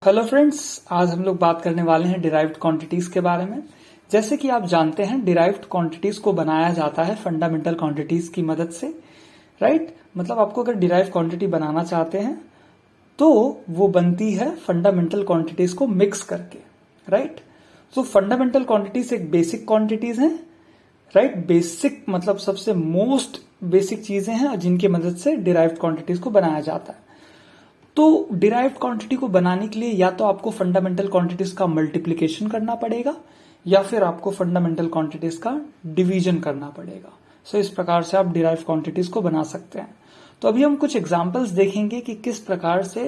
Hello friends, आज हम लोग बात करने वाले हैं डिराइव्ड क्वांटिटीज के बारे में। जैसे कि आप जानते हैं, डिराइव्ड क्वांटिटीज को बनाया जाता है फंडामेंटल क्वांटिटीज की मदद से, राइट। मतलब आपको अगर डिराइव्ड क्वांटिटी बनाना चाहते हैं तो वो बनती है फंडामेंटल क्वांटिटीज को मिक्स करके, राइट। तो फंडामेंटल क्वांटिटीज एक बेसिक क्वांटिटीज हैं, राइट। बेसिक मतलब सबसे मोस्ट बेसिक चीजें हैं जिनकी मदद से डिराइव्ड क्वांटिटीज को बनाया जाता है। तो डिराइव्ड क्वांटिटी को बनाने के लिए या तो आपको फंडामेंटल क्वांटिटीज का मल्टीप्लिकेशन करना पड़ेगा या फिर आपको फंडामेंटल क्वांटिटीज का डिवीजन करना पड़ेगा। सो इस प्रकार से आप डिराइव्ड क्वांटिटीज को बना सकते हैं। तो अभी हम कुछ एग्जांपल्स देखेंगे कि किस प्रकार से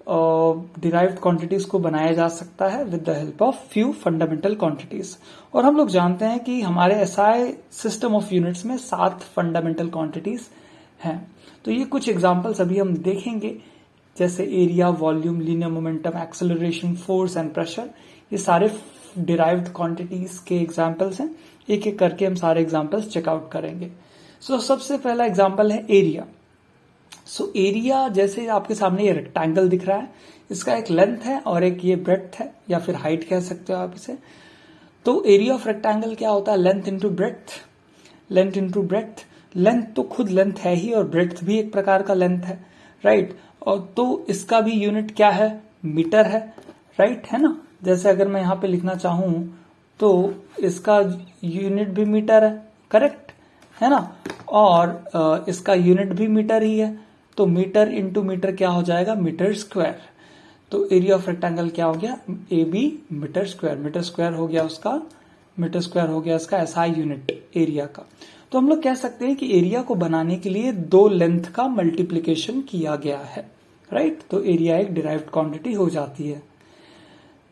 डिराइव्ड क्वांटिटीज को बनाया जा सकता है with the help of few fundamental quantities. और हम लोग जानते हैं कि हमारे एसआई सिस्टम ऑफ यूनिट्स में 7 फंडामेंटल क्वांटिटीज हैं। तो ये कुछ एग्जांपल्स अभी हम देखेंगे, जैसे area, volume, linear momentum, acceleration, force and pressure. ये सारे डिराइव्ड क्वांटिटीज के एग्जांपल्स हैं। एक एक करके हम सारे एग्जांपल्स चेकआउट करेंगे। सो सबसे पहला एग्जांपल है एरिया। सो एरिया, जैसे आपके सामने ये रेक्टेंगल दिख रहा है, इसका एक लेंथ है और एक ये ब्रेड्थ है या फिर हाइट कह सकते हो आप इसे। तो एरिया ऑफ रेक्टेंगल क्या होता है? Length into breadth. Length into breadth. Length तो खुद लेंथ है ही और ब्रेड्थ भी एक प्रकार का लेंथ है, राइट। और तो इसका भी यूनिट क्या है? मीटर है, राइट, है ना। जैसे अगर मैं यहां पे लिखना चाहूं तो इसका यूनिट भी मीटर है, करेक्ट है ना। और इसका यूनिट भी मीटर ही है। तो मीटर इंटू मीटर क्या हो जाएगा? Metre square. तो एरिया ऑफ रेक्टेंगल क्या हो गया? A B metre square. Metre square हो गया उसका, मीटर स्क्वायर हो गया इसका एसआई यूनिट एरिया का। तो हम लोग कह सकते हैं कि एरिया को बनाने के लिए 2 लेंथ का मल्टीप्लिकेशन किया गया है, राइट। तो एरिया एक डिराइव्ड क्वांटिटी हो जाती है।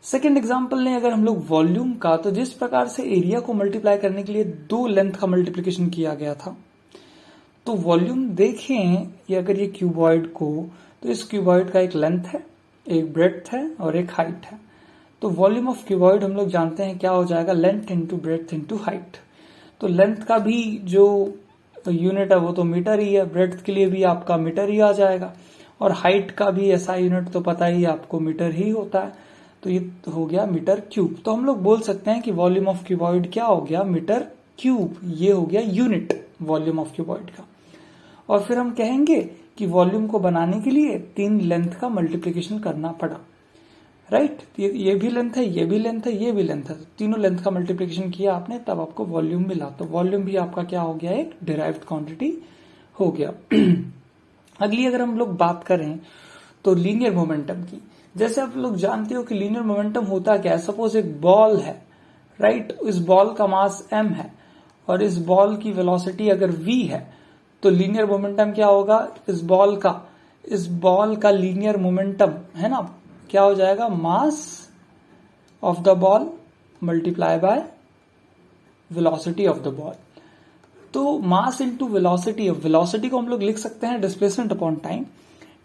सेकेंड एग्जांपल लें अगर हम लोग वॉल्यूम का, तो जिस प्रकार से एरिया को मल्टीप्लाई करने के लिए 2 लेंथ का मल्टीप्लिकेशन किया गया था, तो वॉल्यूम देखें ये अगर ये क्यूबॉइड को, तो इस क्यूबॉइड का एक लेंथ है, एक ब्रेड्थ है और एक हाइट है। तो वॉल्यूम ऑफ क्यूबॉइड हम लोग जानते हैं क्या हो जाएगा? Length into breadth into height. तो लेंथ का भी जो यूनिट है वो तो मीटर ही है, ब्रेड्थ के लिए भी आपका मीटर ही आ जाएगा, और हाइट का भी ऐसा यूनिट तो पता ही आपको मीटर ही होता है। तो ये हो गया मीटर क्यूब। तो हम लोग बोल सकते हैं कि वॉल्यूम ऑफ क्यूबॉइड क्या हो गया? Metre cube. ये हो गया यूनिट वॉल्यूम ऑफ क्यूबॉइड का। और फिर हम कहेंगे कि वॉल्यूम को बनाने के लिए 3 लेंथ का मल्टीप्लिकेशन करना पड़ा, राइट। ये भी लेंथ है, ये भी लेंथ है, ये भी लेंथ है। तीनों लेंथ का मल्टीप्लिकेशन किया आपने, तब आपको वॉल्यूम मिला। तो वॉल्यूम भी आपका क्या हो गया? एक डिराइव्ड क्वांटिटी हो गया। अगली अगर हम लोग बात करें तो लीनियर मोमेंटम की। जैसे आप लोग जानते हो कि लीनियर मोमेंटम होता क्या है? सपोज एक बॉल है, राइट। इस बॉल का मास m है और इस बॉल की वेलोसिटी अगर v है, तो लीनियर मोमेंटम क्या होगा? इस बॉल का लीनियर मोमेंटम है ना, क्या हो जाएगा? Mass of the ball multiply by velocity of the ball. तो मास इंटू वेलोसिटी, वेलोसिटी को हम लोग लिख सकते हैं डिस्प्लेसमेंट अपॉन टाइम।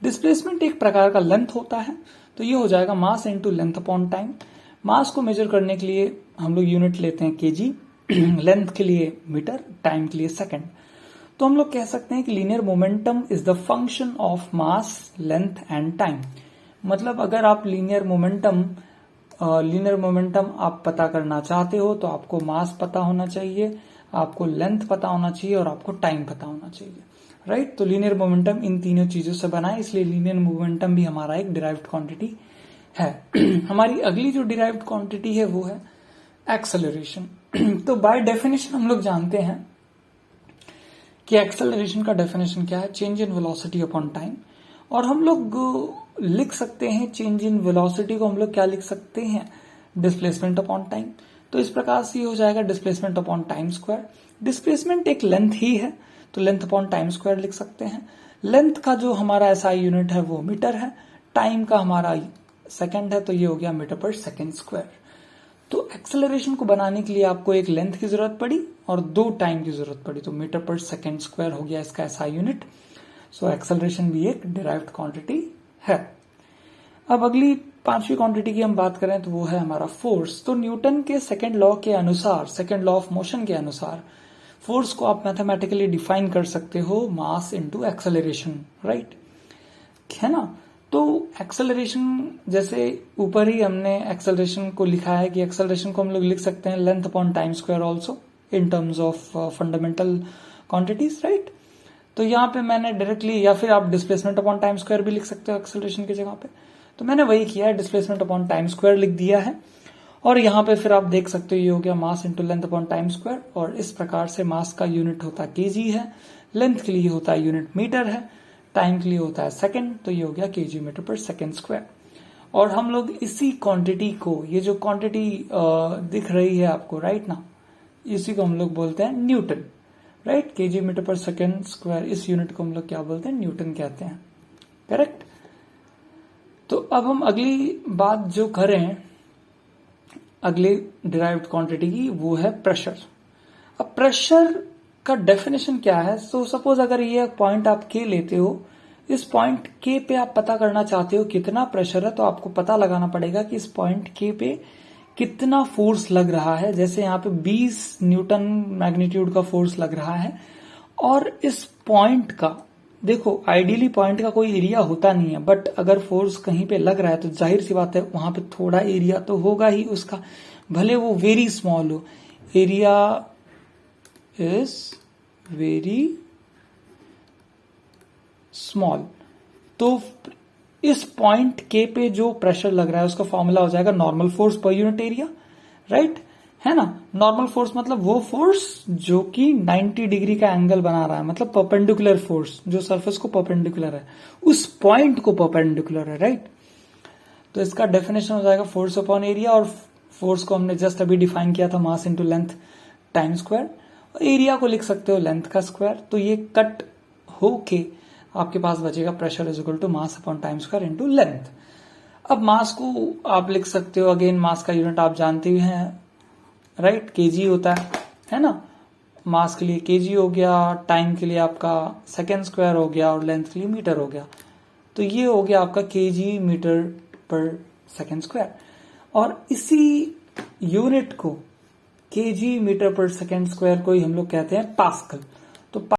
डिस्प्लेसमेंट एक प्रकार का लेंथ होता है, तो ये हो जाएगा mass into length upon time. Mass को मेजर करने के लिए हम लोग यूनिट लेते हैं केजी, लेंथ के लिए मीटर, टाइम के लिए सेकंड। तो हम लोग कह सकते हैं कि linear momentum is the function of mass, length and time. मतलब अगर आप लीनियर मोमेंटम आप पता करना चाहते हो तो आपको मास पता होना चाहिए, आपको लेंथ पता होना चाहिए और आपको टाइम पता होना चाहिए, राइट। तो लीनियर मोमेंटम इन तीनों चीजों से बना है, इसलिए लीनियर मोमेंटम भी हमारा एक डिराइव्ड क्वांटिटी है। हमारी अगली जो डिराइव्ड क्वांटिटी है वो है एक्सेलरेशन। तो बाय डेफिनेशन हम लोग जानते हैं कि एक्सेलरेशन का डेफिनेशन क्या है? Change in velocity upon time. और हम लोग लिख सकते हैं चेंज इन वेलोसिटी को हम लोग क्या लिख सकते हैं? Displacement upon time. तो इस प्रकार से हो जाएगा displacement upon time square. Displacement एक लेंथ ही है, तो लेंथ अपॉन टाइम स्क्वायर लिख सकते हैं। लेंथ का जो हमारा एसआई यूनिट है वो मीटर है, टाइम का हमारा सेकंड है, तो ये हो गया मीटर पर सेकंड स्क्वायर। तो एक्सेलरेशन को बनाने के लिए आपको एक लेंथ की जरूरत पड़ी और 2 टाइम की जरूरत पड़ी, तो मीटर पर सेकंड स्क्वायर हो गया इसका एसआई यूनिट। सो एक्सेलरेशन भी एक डिराइव्ड क्वांटिटी है। अब अगली 5वीं क्वांटिटी की हम बात करें तो वो है हमारा फोर्स। तो न्यूटन के सेकंड लॉ के अनुसार, सेकंड लॉ ऑफ मोशन के अनुसार, फोर्स को आप मैथमेटिकली डिफाइन कर सकते हो मास इनटू एक्सेलरेशन, राइट, है ना। तो एक्सेलरेशन, जैसे ऊपर ही हमने एक्सेलरेशन को लिखा है कि एक्सेलरेशन को हम लोग लिख सकते हैं length upon time square also in terms of fundamental quantities, right. तो यहाँ पे मैंने डायरेक्टली, या फिर आप डिस्प्लेसमेंट अपॉन टाइम स्क्वायर भी लिख सकते हो एक्सेलरेशन की जगह पे। तो मैंने वही किया है, डिस्प्लेसमेंट अपॉन टाइम स्क्वायर लिख दिया है। और यहाँ पे फिर आप देख सकते हो ये हो गया मास into length upon time square. और इस प्रकार से मास का यूनिट होता है केजी है, लेंथ के लिए होता है यूनिट मीटर है, टाइम के लिए होता है सेकंड, तो ये हो गया केजी मीटर पर सेकंड स्क्वायर। और हम लोग इसी क्वांटिटी को, ये जो क्वांटिटी दिख रही है आपको, राइट ना, इसी को हम लोग बोलते हैं न्यूटन, राइट। केजी मीटर पर सेकंड स्क्वायर, इस यूनिट को हम लोग क्या बोलते हैं, न्यूटन कहते हैं, करेक्ट। तो अब हम अगली बात जो करें अगली डिराइव्ड क्वांटिटी की, वो है प्रेशर। अब प्रेशर का डेफिनेशन क्या है? सो सपोज अगर ये पॉइंट आप के लेते हो, इस पॉइंट के पे आप पता करना चाहते हो कितना प्रेशर है, तो आपको पता लगाना पड़ेगा कि इस पॉइंट के पे कितना फोर्स लग रहा है। जैसे यहाँ पे 20 न्यूटन मैग्नीट्यूड का फोर्स लग रहा है। और इस पॉइंट का देखो, आइडियली पॉइंट का कोई एरिया होता नहीं है, बट अगर फोर्स कहीं पे लग रहा है तो जाहिर सी बात है वहां पे थोड़ा एरिया तो होगा ही उसका, भले वो वेरी स्मॉल हो। Area is very small. तो इस पॉइंट के पे जो प्रेशर लग रहा है उसका फॉर्मूला हो जाएगा normal force per unit area, right, है ना। नॉर्मल फोर्स मतलब वो फोर्स जो कि 90 डिग्री का एंगल बना रहा है, मतलब परपेंडिकुलर फोर्स, जो सरफेस को परपेंडिकुलर है, उस पॉइंट को परपेंडिकुलर है, राइट। तो इसका डेफिनेशन हो जाएगा फोर्स अपॉन एरिया। और फोर्स को हमने जस्ट अभी डिफाइन किया था मास into length time square. Area को लिख सकते हो लेंथ का स्क्वायर। तो ये कट होके आपके पास बचेगा pressure is equal to mass upon time square into length. अब मास को आप लिख सकते हो, अगेन मास का यूनिट आप जानते ही हैं, राइट, केजी होता है ना। मास के लिए केजी हो गया, टाइम के लिए आपका सेकेंड स्क्वायर हो गया, और लेंथ के लिए मीटर हो गया। तो ये हो गया आपका केजी मीटर पर सेकेंड स्क्वायर। और इसी यूनिट को, केजी मीटर पर सेकेंड स्क्वायर को ही हम लोग कहते हैं पास्कल।